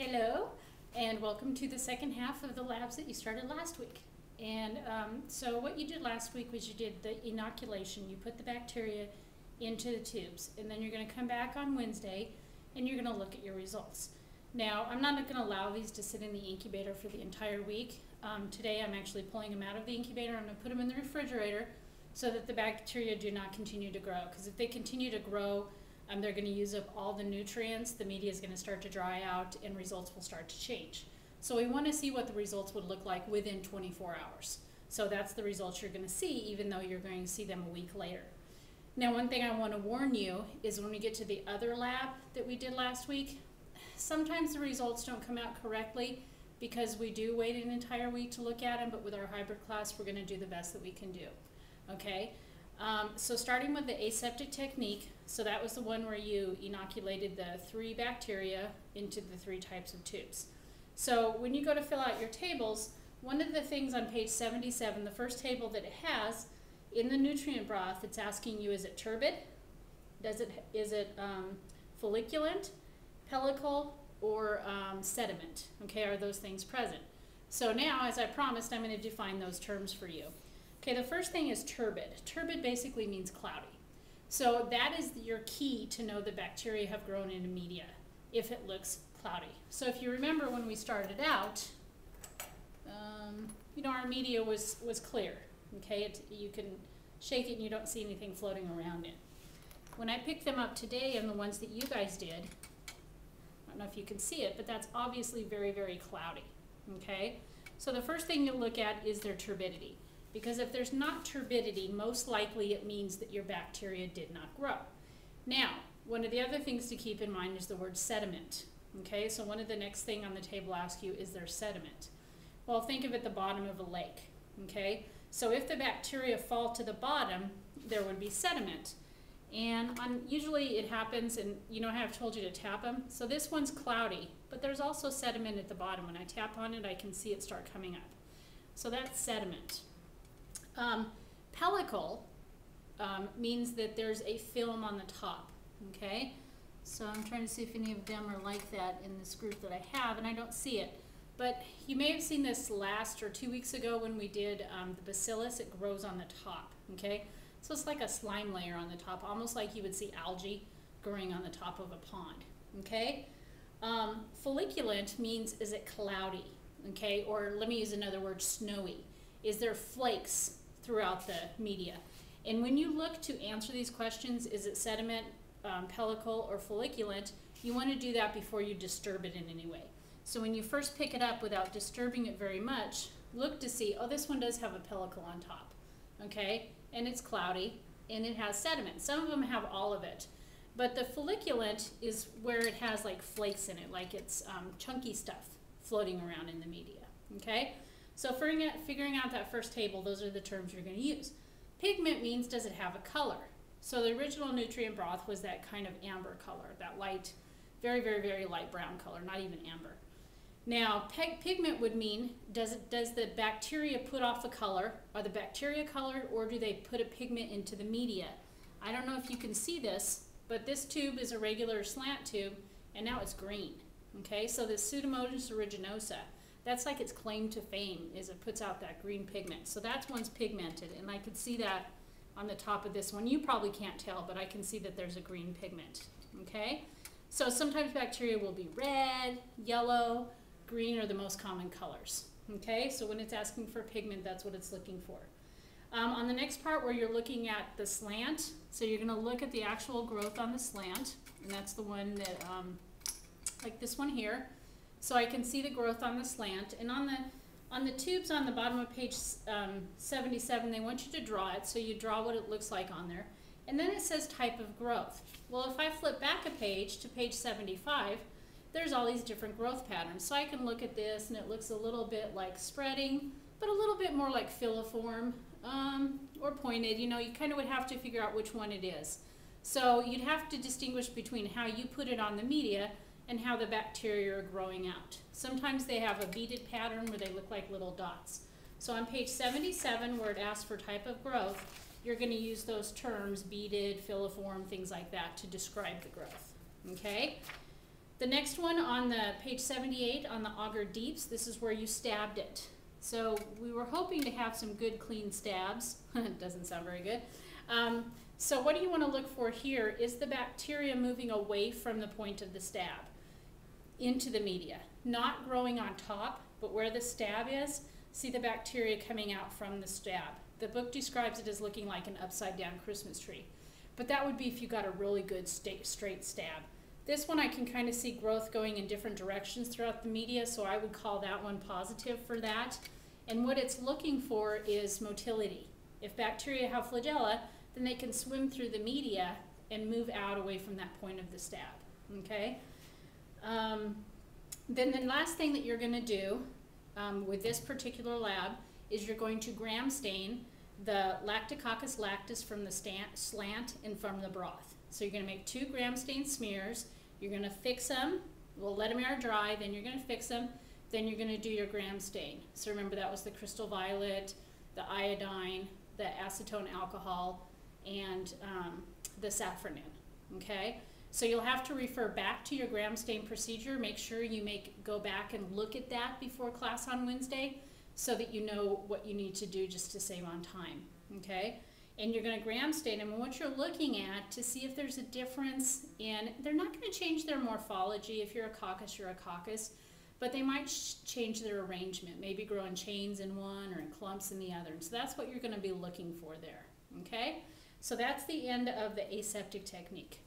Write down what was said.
Hello, and welcome to the second half of the labs that you started last week. And so what you did last week was you did the inoculation. You put the bacteria into the tubes, and then you're going to come back on Wednesday and you're going to look at your results. Now, I'm not going to allow these to sit in the incubator for the entire week. Today I'm actually pulling them out of the incubator. I'm going to put them in the refrigerator so that the bacteria do not continue to grow, because if they continue to grow, they're going to use up all the nutrients, the media is going to start to dry out, and results will start to change. So we want to see what the results would look like within 24 hours. So that's the results you're going to see, even though you're going to see them a week later. Now, one thing I want to warn you is when we get to the other lab that we did last week, sometimes the results don't come out correctly because we do wait an entire week to look at them, but with our hybrid class, we're going to do the best that we can do. Okay? So starting with the aseptic technique, so that was the one where you inoculated the 3 bacteria into the 3 types of tubes. So when you go to fill out your tables, one of the things on page 77, the first table that it has, in the nutrient broth, it's asking you, is it turbid? Is it folliculant, pellicle, or sediment? Okay, are those things present? So now, as I promised, I'm going to define those terms for you. Okay, the first thing is turbid. Turbid basically means cloudy. So that is your key to know the bacteria have grown into media, if it looks cloudy. So if you remember when we started out, our media was clear. Okay, you can shake it and you don't see anything floating around it. When I picked them up today and the ones that you guys did, I don't know if you can see it, but that's obviously very, very cloudy. Okay, so the first thing you'll look at is their turbidity. Because if there's not turbidity, most likely it means that your bacteria did not grow. Now, one of the other things to keep in mind is the word sediment. Okay, so one of the next thing on the table asks you, is there sediment? Well, think of it the bottom of a lake. Okay, so if the bacteria fall to the bottom, there would be sediment. And usually it happens, and you know how I've told you to tap them? So this one's cloudy, but there's also sediment at the bottom. When I tap on it, I can see it start coming up. So that's sediment. Pellicle means that there's a film on the top, okay? So I'm trying to see if any of them are like that in this group that I have, and I don't see it. But you may have seen this last or 2 weeks ago when we did the bacillus. It grows on the top, okay? So it's like a slime layer on the top, almost like you would see algae growing on the top of a pond, okay? Folliculant means, is it cloudy, okay? Or let me use another word, snowy. Is there flakes throughout the media? And when you look to answer these questions, is it sediment, pellicle, or folliculant, you want to do that before you disturb it in any way. So when you first pick it up without disturbing it very much, look to see, oh, this one does have a pellicle on top, okay? And it's cloudy, and it has sediment. Some of them have all of it. But the folliculant is where it has like flakes in it, like it's chunky stuff floating around in the media, okay? So figuring out that first table, those are the terms you're going to use. Pigment means, does it have a color? So the original nutrient broth was that kind of amber color, that light, very, very, very light brown color, not even amber. Now, pigment would mean, does the bacteria put off a color? Are the bacteria colored, or do they put a pigment into the media? I don't know if you can see this, but this tube is a regular slant tube, and now it's green. Okay, so the Pseudomonas aeruginosa, that's like its claim to fame, is it puts out that green pigment. So that one's pigmented, and I could see that on the top of this one. You probably can't tell, but I can see that there's a green pigment, okay? So sometimes bacteria will be red, yellow, green are the most common colors, okay? So when it's asking for pigment, that's what it's looking for. On the next part where you're looking at the slant, so you're gonna look at the actual growth on the slant, and that's the one that, like this one here. So I can see the growth on the slant, and on the tubes on the bottom of page 77, they want you to draw it, so you draw what it looks like on there. And then it says type of growth. Well, if I flip back a page to page 75, there's all these different growth patterns. So I can look at this, and it looks a little bit like spreading, but a little bit more like filiform or pointed. You know, you kind of would have to figure out which one it is. So you'd have to distinguish between how you put it on the media and how the bacteria are growing out. Sometimes they have a beaded pattern where they look like little dots. So on page 77, where it asks for type of growth, you're going to use those terms, beaded, filiform, things like that, to describe the growth. Okay? The next one on the page 78 on the auger deeps, this is where you stabbed it. So we were hoping to have some good clean stabs. It doesn't sound very good. So what do you want to look for here is the bacteria moving away from the point of the stab into the media, not growing on top, but where the stab is, see the bacteria coming out from the stab. The book describes it as looking like an upside down Christmas tree, but that would be if you got a really good straight stab. This one I can kind of see growth going in different directions throughout the media, so I would call that one positive for that. And what it's looking for is motility. If bacteria have flagella, then they can swim through the media and move out away from that point of the stab, okay? Then the last thing that you're going to do with this particular lab is you're going to gram stain the Lactococcus lactis from the slant and from the broth. So you're going to make 2 gram stain smears. You're going to fix them. We'll let them air dry. Then you're going to fix them. Then you're going to do your gram stain. So remember, that was the crystal violet, the iodine, the acetone alcohol, and the safranin. Okay? So you'll have to refer back to your gram stain procedure. Make sure you go back and look at that before class on Wednesday so that you know what you need to do just to save on time. Okay? And you're going to gram stain them, and what you're looking at to see if there's a difference in, they're not going to change their morphology. If you're a coccus, you're a coccus, but they might change their arrangement, maybe grow in chains in one or in clumps in the other. And so that's what you're going to be looking for there. Okay? So that's the end of the aseptic technique.